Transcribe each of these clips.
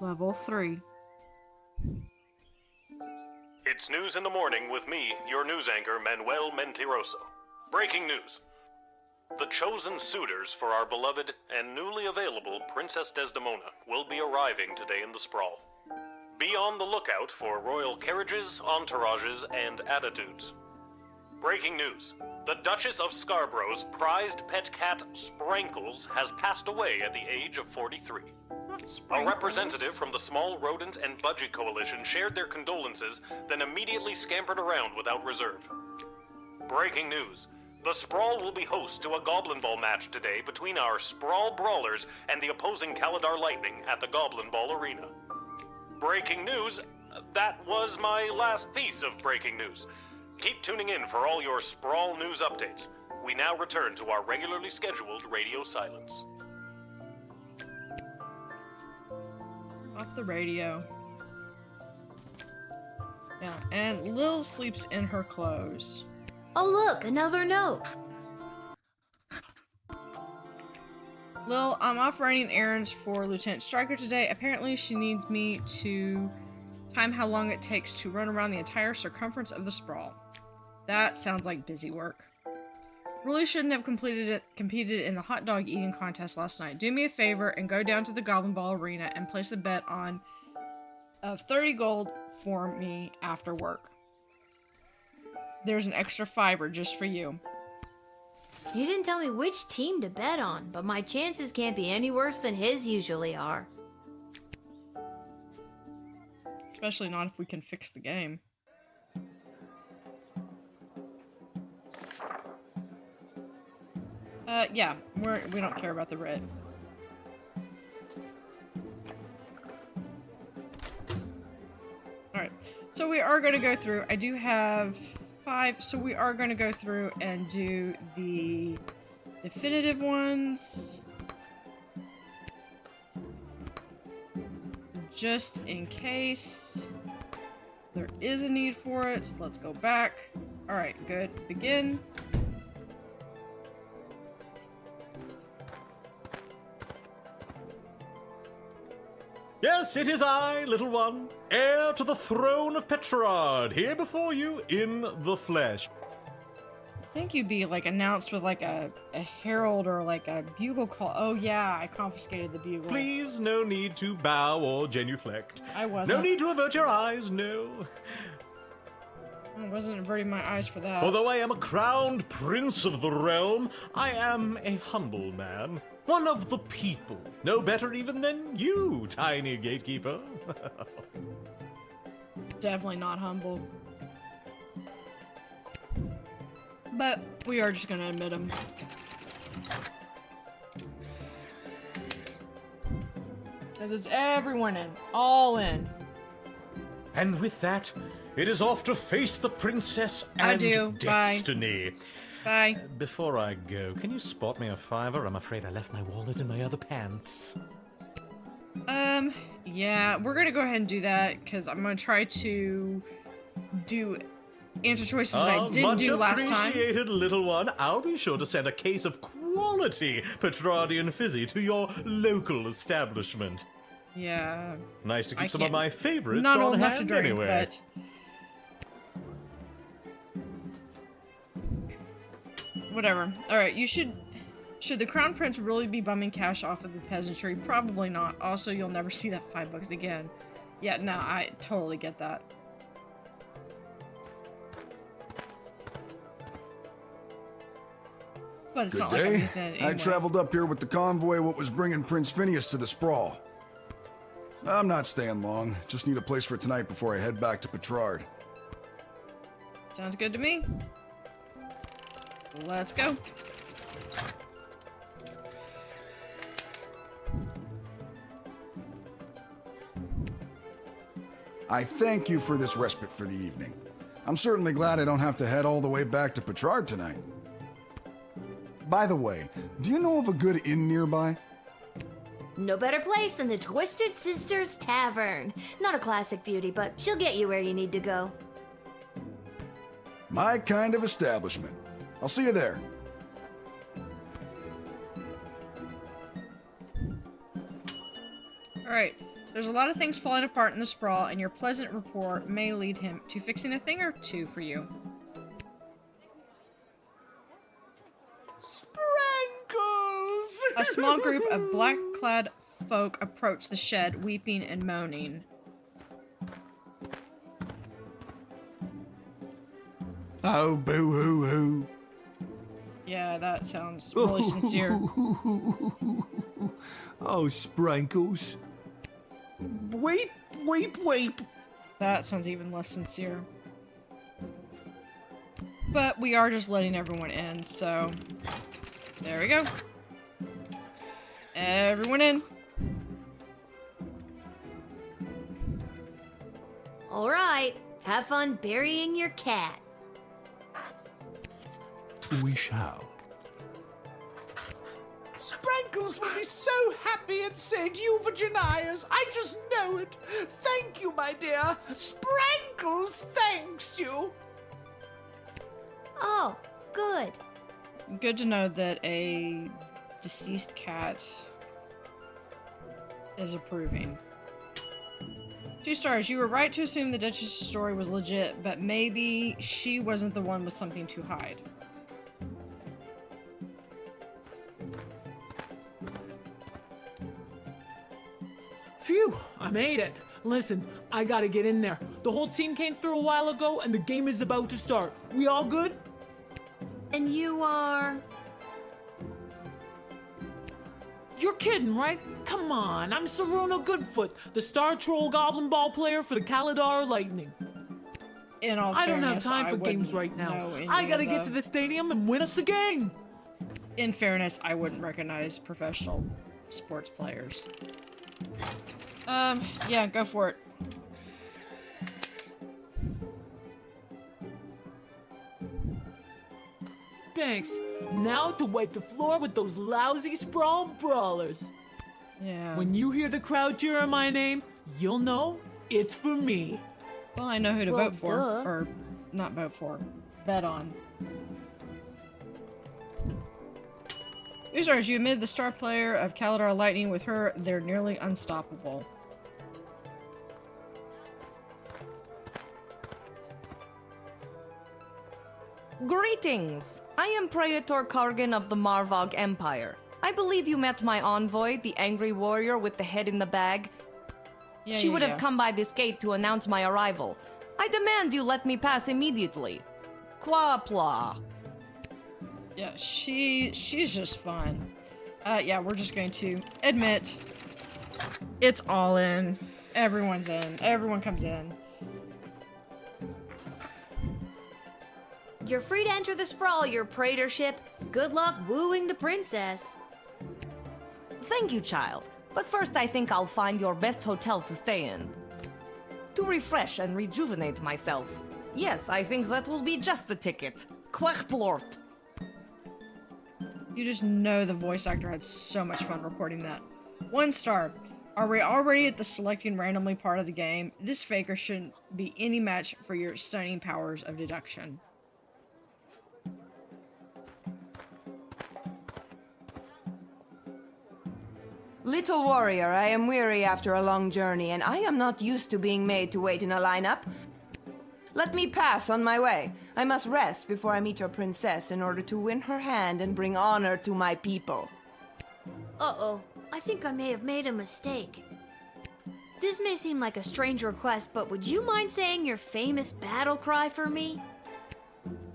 Level 3. It's news in the morning with me, your news anchor, Manuel Mentiroso. Breaking news. The chosen suitors for our beloved and newly available Princess Desdemona will be arriving today in the Sprawl. Be on the lookout for royal carriages, entourages, and attitudes. Breaking news. The Duchess of Scarborough's prized pet cat, Sprankles, has passed away at the age of 43. A representative from the Small Rodent and Budgie Coalition shared their condolences, then immediately scampered around without reserve. Breaking news. The Sprawl will be host to a Goblinball match today between our Sprawl Brawlers and the opposing Kaladar Lightning at the Goblinball Arena. Breaking news. That was my last piece of breaking news. Keep tuning in for all your Sprawl news updates. We now return to our regularly scheduled radio silence. Off the radio. Yeah, and Lil sleeps in her clothes. Oh look, another note. Lil, I'm off running errands for Lieutenant Stryker today. Apparently she needs me to time how long it takes to run around the entire circumference of the Sprawl. That sounds like busy work. Really shouldn't have competed in the hot dog eating contest last night. Do me a favor and go down to the Goblinball Arena and place a bet on of 30 gold for me after work. There's an extra $5 just for you. You didn't tell me which team to bet on, but my chances can't be any worse than his usually are. Especially not if we can fix the game. Yeah, we don't care about the red. Alright, so we are going to go through. I do have 5, so we are going to go through and do the definitive ones. Just in case there is a need for it. Let's go back. Alright, good. Begin. Yes, it is I, little one, heir to the throne of Petrard, here before you in the flesh. I think you'd be like announced with like a herald or like a bugle call. Oh yeah, I confiscated the bugle. Please, no need to bow or genuflect. I wasn't. No need to avert your eyes, no. I wasn't averting my eyes for that. Although I am a crowned prince of the realm, I am a humble man. One of the people. No better even than you, tiny gatekeeper. Definitely not humble. But we are just gonna admit him. Because it's everyone in. All in. And with that, it is off to face the princess and destiny. Bye. Before I go, can you spot me a $5? I'm afraid I left my wallet in my other pants. Yeah, we're gonna go ahead and do that, because I'm gonna try to do answer choices that I didn't do last time. Much appreciated, little one. I'll be sure to send a case of quality Petrardian fizzy to your local establishment. Yeah. Nice to keep some of my favorites not old on enough hand to drink, anyway. but whatever. Alright, should the Crown Prince really be bumming cash off of the peasantry? Probably not. Also, you'll never see that $5 again. Yeah, no, I totally get that. But it's not like I'm using that anyway. I traveled up here with the convoy what was bringing Prince Phineas to the Sprawl. I'm not staying long. Just need a place for tonight before I head back to Petrard. Sounds good to me. Let's go. I thank you for this respite for the evening. I'm certainly glad I don't have to head all the way back to Petrard tonight. By the way, do you know of a good inn nearby? No better place than the Twisted Sisters Tavern. Not a classic beauty, but she'll get you where you need to go. My kind of establishment. I'll see you there. Alright, There's a lot of things falling apart in the sprawl, and your pleasant rapport may lead him to fixing a thing or two for you. Sprankles! A small group of black-clad folk approach the shed, weeping and moaning. Oh, boo-hoo-hoo. Yeah, that sounds really sincere. Oh, Sprankles. Weep, weep, weep. That sounds even less sincere. But we are just letting everyone in, so... There we go. Everyone in. Alright, have fun burying your cat. We shall. Sprankles will be so happy at St. Euphogenia's. I just know it. Thank you, my dear. Sprankles thanks you. Oh, good. Good to know that a deceased cat is approving. 2 stars. You were right to assume the Duchess's story was legit, but maybe she wasn't the one with something to hide. Phew, I made it. Listen, I gotta get in there. The whole team came through a while ago, and the game is about to start. We all good? And you are... You're kidding, right? Come on, I'm Saruna Goodfoot, the Star Troll Goblinball player for the Kalidar Lightning. In all I don't have fairness, time I for games wouldn't right now. know any I gotta of get to the stadium and win us the game. In fairness, I wouldn't recognize professional sports players. Yeah, go for it. Thanks. Now to wipe the floor with those lousy sprawl brawlers. Yeah. When you hear the crowd cheering my name, you'll know it's for me. Well, I know who to Well, vote for. duh. Or, not vote for. Bet on. Usars, you admitted the star player of Kalidar Lightning. With her, they're nearly unstoppable. Greetings! I am Praetor Kargan of the Marvog Empire. I believe you met my envoy, the angry warrior with the head in the bag. She would have come by this gate to announce my arrival. I demand you let me pass immediately. Quapla. Yeah, she's just fun. Yeah, we're just going to admit it's all in. Everyone's in. Everyone comes in. You're free to enter the sprawl, your praetorship. Good luck wooing the princess. Thank you, child. But first I think I'll find your best hotel to stay in. To refresh and rejuvenate myself. Yes, I think that will be just the ticket. Quachplort. You just know the voice actor had so much fun recording that. 1 star. Are we already at the selecting randomly part of the game? This faker shouldn't be any match for your stunning powers of deduction. Little warrior, I am weary after a long journey, and I am not used to being made to wait in a lineup. Let me pass on my way. I must rest before I meet your princess in order to win her hand and bring honor to my people. Uh-oh, I think I may have made a mistake. This may seem like a strange request, but would you mind saying your famous battle cry for me?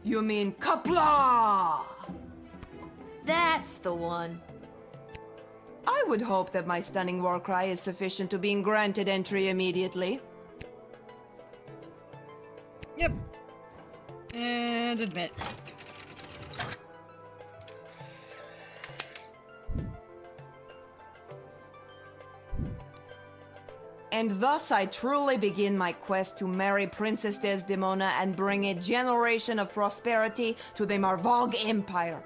You mean Kapla! That's the one. I would hope that my stunning war cry is sufficient to being granted entry immediately. Yep. And admit. And thus I truly begin my quest to marry Princess Desdemona and bring a generation of prosperity to the Marvog Empire.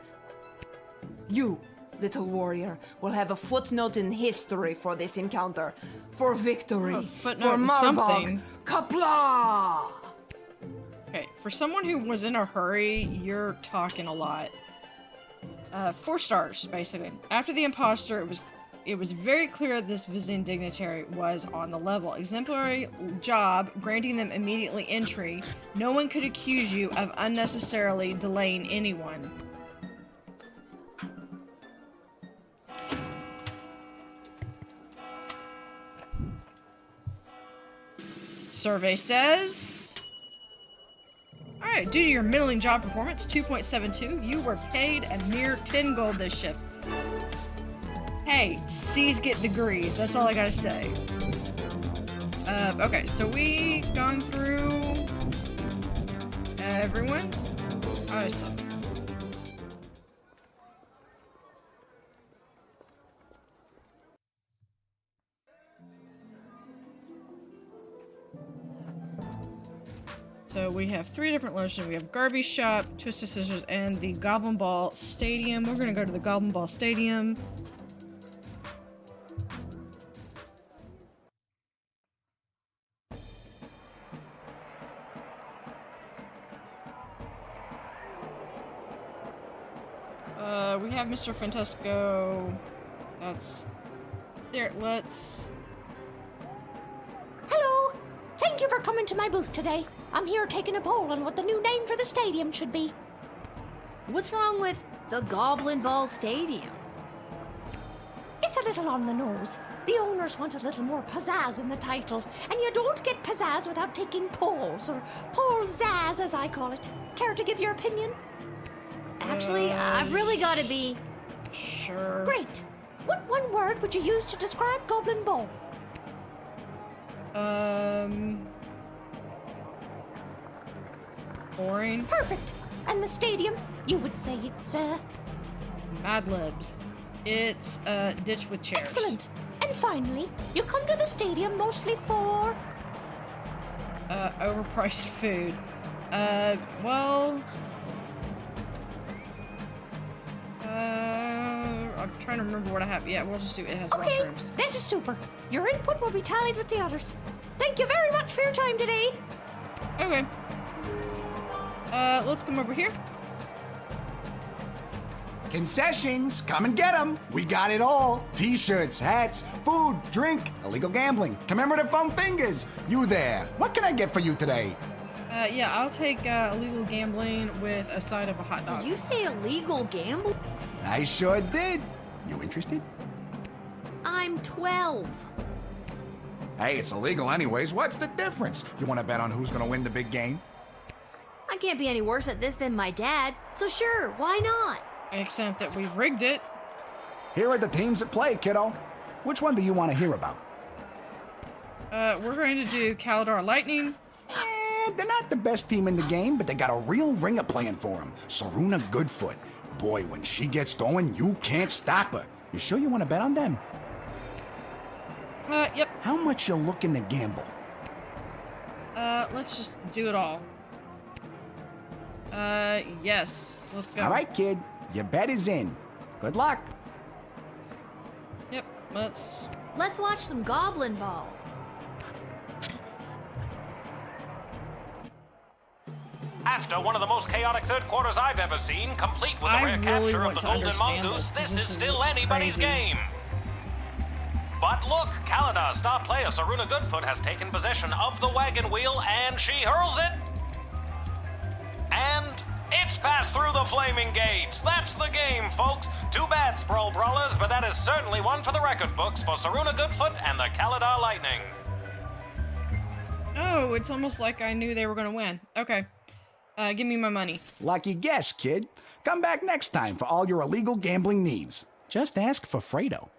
You, little warrior, will have a footnote in history for this encounter. For victory. A footnote for in Marvog. something. Kapla! Okay, for someone who was in a hurry, you're talking a lot. 4 stars, basically. After the imposter, it was it was very clear that this visiting dignitary was on the level. Exemplary job, granting them immediately entry. No one could accuse you of unnecessarily delaying anyone. Survey says... Alright, due to your middling job performance, 2.72, you were paid a mere 10 gold this shift. Hey, C's get degrees, that's all I gotta say. Okay, so we gone through... everyone? I see. So we have 3 different locations. We have Garbage Shop, Twisted Scissors, and the Goblinball Stadium. We're gonna go to the Goblinball Stadium. We have Mr. Fantasco. That's... There, let's... Hello! Thank you for coming to my booth today. I'm here taking a poll on what the new name for the stadium should be. What's wrong with the Goblinball Stadium? It's a little on the nose. The owners want a little more pizzazz in the title, and you don't get pizzazz without taking polls, or poll-zazz as I call it. Care to give your opinion? Actually, I've really got to be... Sure. Great. What one word would you use to describe Goblinball? Boring. Perfect. And the stadium? You would say it's, Mad Libs. It's a ditch with chairs. Excellent. And finally, you come to the stadium mostly for... overpriced food. Well... I'm trying to remember what I have. Yeah, we'll just do it has mushrooms. That is super. Your input will be tallied with the others. Thank you very much for your time today. Okay. Let's come over here. Concessions, come and get them. We got it all. T-shirts, hats, food, drink, illegal gambling, commemorative foam fingers. You there. What can I get for you today? Yeah, I'll take illegal gambling with a side of a hot dog. Did you say illegal gambling? I sure did. You interested? I'm 12. Hey, it's illegal anyways. What's the difference? You want to bet on who's going to win the big game? I can't be any worse at this than my dad, so sure, why not? Except that we've rigged it. Here are the teams at play, kiddo. Which one do you want to hear about? We're going to do Kaladar Lightning. They're not the best team in the game, but they got a real ringer playing for them. Saruna Goodfoot. Boy, when she gets going, you can't stop her. You sure you want to bet on them? Yep. How much you looking to gamble? Let's just do it all. Yes. Let's go. All right, kid. Your bet is in. Good luck. Yep, let's watch some Goblinball. After one of the most chaotic third quarters I've ever seen, complete with the rare capture of the golden mongoose, this is still anybody's game. But look, Kaladar star player Saruna Goodfoot has taken possession of the wagon wheel, and she hurls it. And it's passed through the flaming gates. That's the game, folks. Too bad, Sprawl Brawlers, but that is certainly one for the record books for Saruna Goodfoot and the Kaladar Lightning. Oh, it's almost like I knew they were going to win. Okay. Give me my money. Lucky guess, kid. Come back next time for all your illegal gambling needs. Just ask for Fredo.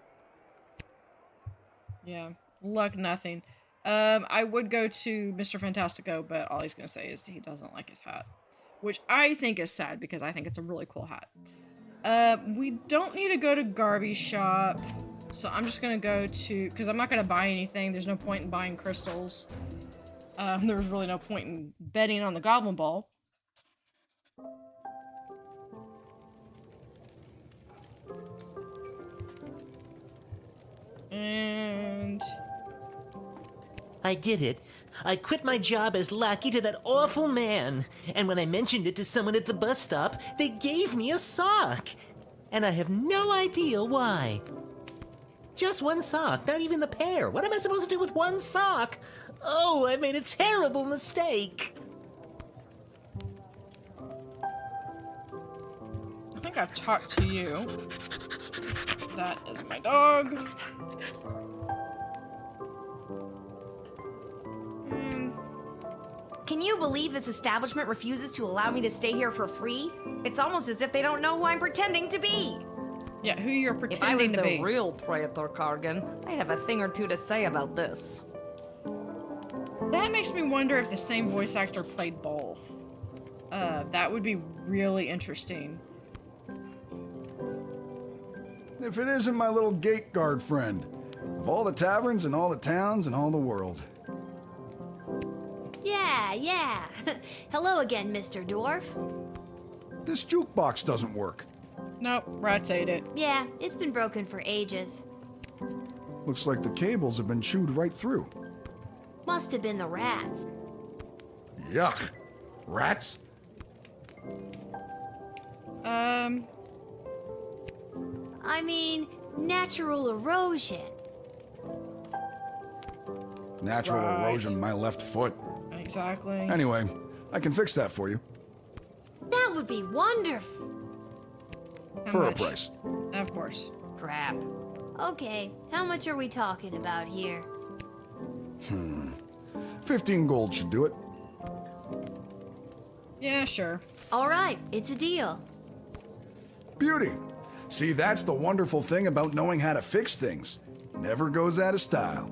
Yeah, luck nothing. I would go to Mr. Fantastico, but all he's going to say is he doesn't like his hat. Which I think is sad because I think it's a really cool hat. We don't need to go to Garbage Shop. So I'm just going to go to... Because I'm not going to buy anything. There's no point in buying crystals. There's really no point in betting on the Goblinball. And... I did it. I quit my job as lackey to that awful man. And when I mentioned it to someone at the bus stop, they gave me a sock. And I have no idea why. Just one sock, not even the pair. What am I supposed to do with one sock? Oh, I made a terrible mistake. I think I've talked to you. That is my dog. Can you believe this establishment refuses to allow me to stay here for free? It's almost as if they don't know who I'm pretending to be. Yeah, who you're If I was pretending to the be. real Praetor Kargan, I'd have a thing or two to say about this. That makes me wonder if the same voice actor played both. That would be really interesting. If it isn't my little gate guard friend. Of all the taverns and all the towns and all the world. Yeah. Hello again, Mr. Dwarf. This jukebox doesn't work. Nope, rats ate it. Yeah, it's been broken for ages. Looks like the cables have been chewed right through. Must have been the rats. Yuck. Rats? I mean, natural erosion. Natural Right. erosion my left foot. Exactly. Anyway, I can fix that for you. That would be wonderful. How For much? a price. Of course. Crap. Okay, how much are we talking about here? 15 gold should do it. Yeah, sure. All right, it's a deal. Beauty. See, that's the wonderful thing about knowing how to fix things. Never goes out of style.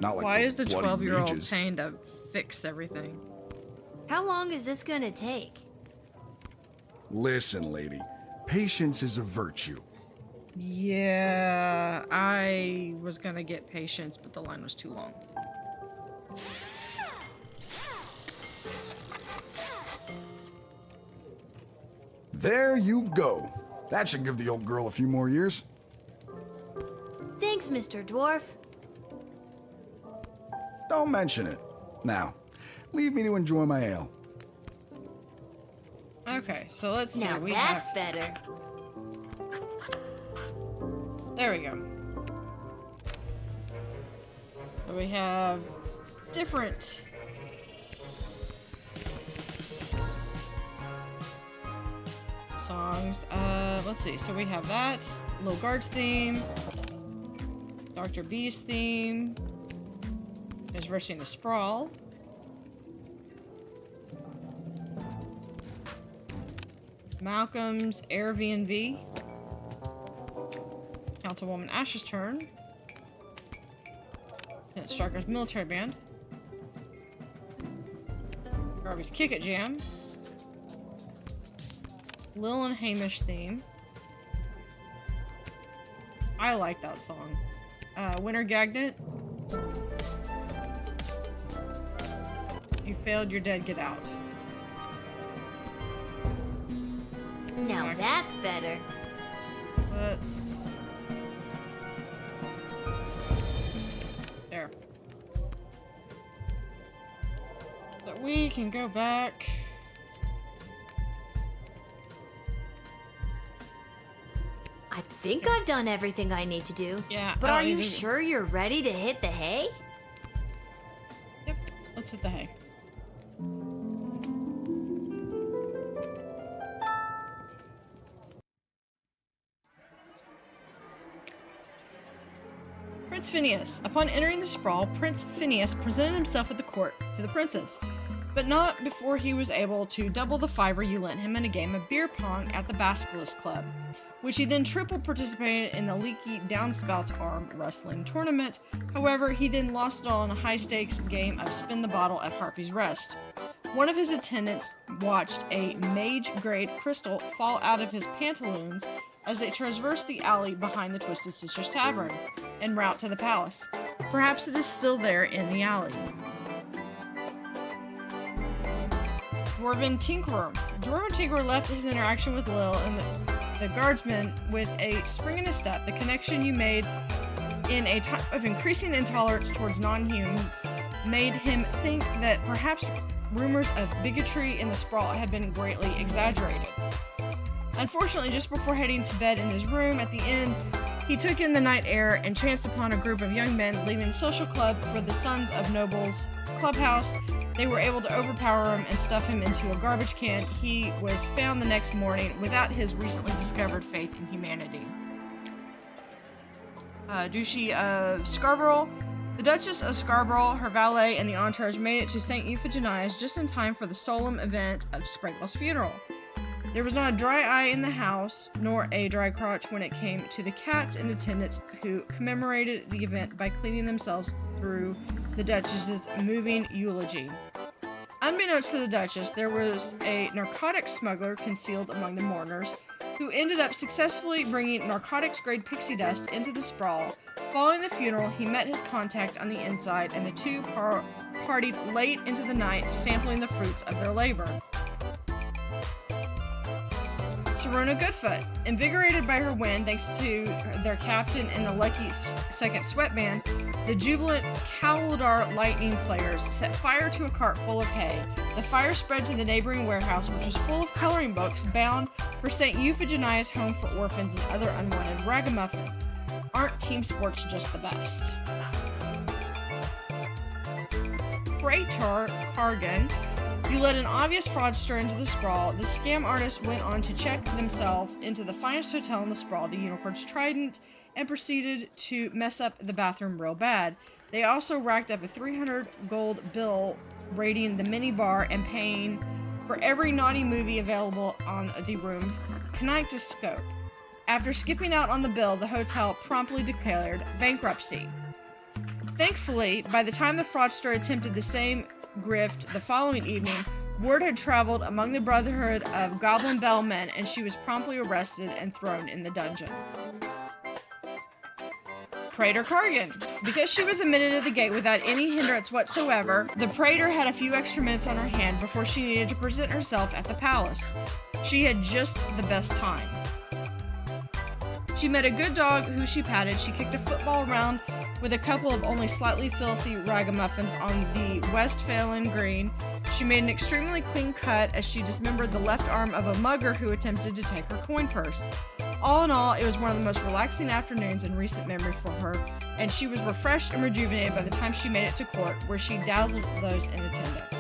Not like Why those is the bloody 12-year-old mages. paying to fix everything? How long is this gonna take? Listen, lady. Patience is a virtue. Yeah, I was gonna get patience, but the line was too long. There you go. That should give the old girl a few more years. Thanks, Mr. Dwarf. Don't mention it. Now, leave me to enjoy my ale. Okay, so let's see. Now we that's have... better. There we go. So we have different songs. Let's see. So we have that Lil Guards theme, Dr. B's theme. There's Versing the Sprawl. Malcolm's Airbnb. Councilwoman Ash's turn. Lieutenant Striker's Military Band. Garby's Kick It Jam. Lil and Hamish theme. I like that song. Winter Gagnet. You failed, you're dead, get out. Now that's better. Let's... There. So we can go back. I think I've done everything I need to do. Yeah. But oh, are you need- sure you're ready to hit the hay? Yep. Let's hit the hay. Prince Phineas. Upon entering the sprawl, Prince Phineas presented himself at the court to the princess, but not before he was able to double the $5 you lent him in a game of beer pong at the Basilisk Club, which he then triple participated in the leaky Downspouts Arm Wrestling Tournament. However, he then lost it all in a high-stakes game of Spin the Bottle at Harpy's Rest. One of his attendants watched a mage-grade crystal fall out of his pantaloons as they traversed the alley behind the Twisted Sisters Tavern, en route to the palace. Perhaps it is still there in the alley. Dwarven Tinkerer. Dwarven Tinkerer left his interaction with Lil and the Guardsman with a spring in his step. The connection you made in a time of increasing intolerance towards non-humans made him think that perhaps rumors of bigotry in the sprawl had been greatly exaggerated. Unfortunately, just before heading to bed in his room at the inn, He took in the night air and chanced upon a group of young men leaving the social club for the Sons of Nobles clubhouse. They were able to overpower him and stuff him into a garbage can. He was found the next morning without his recently discovered faith in humanity. Duchy of Scarborough. The Duchess of Scarborough, her valet, and the entourage made it to St. Euphigenia's just in time for the solemn event of Sprinkle's funeral. There was not a dry eye in the house, nor a dry crotch when it came to the cats in attendance who commemorated the event by cleaning themselves through the Duchess's moving eulogy. Unbeknownst to the Duchess, there was a narcotics smuggler concealed among the mourners who ended up successfully bringing narcotics-grade pixie dust into the sprawl. Following the funeral, he met his contact on the inside, and the two partied late into the night, sampling the fruits of their labor. Serona Goodfoot. Invigorated by her win, thanks to their captain and the lucky second sweatband, the jubilant Calodar Lightning players set fire to a cart full of hay. The fire spread to the neighboring warehouse, which was full of coloring books bound for St. Euphigenia's Home for Orphans and other unwanted ragamuffins. Aren't team sports just the best? Praetor Cargan. You led an obvious fraudster into the sprawl. The scam artist went on to check themselves into the finest hotel in the sprawl, the Unicorn's Trident, and proceeded to mess up the bathroom real bad. They also racked up a 300 gold bill raiding the mini bar and paying for every naughty movie available on the room's kinetoscope. After skipping out on the bill, the hotel promptly declared bankruptcy. Thankfully, by the time the fraudster attempted the same grift the following evening, word had traveled among the Brotherhood of Goblinball men, and she was promptly arrested and thrown in the dungeon. Praetor Cargan. Because she was admitted at the gate without any hindrance whatsoever, the Praetor had a few extra minutes on her hand before she needed to present herself at the palace. She had just the best time. She met a good dog who she patted. She kicked a football around with a couple of only slightly filthy ragamuffins on the Westphalian Green. She made an extremely clean cut as she dismembered the left arm of a mugger who attempted to take her coin purse. All in all, it was one of the most relaxing afternoons in recent memory for her, and she was refreshed and rejuvenated by the time she made it to court, where she dazzled those in attendance.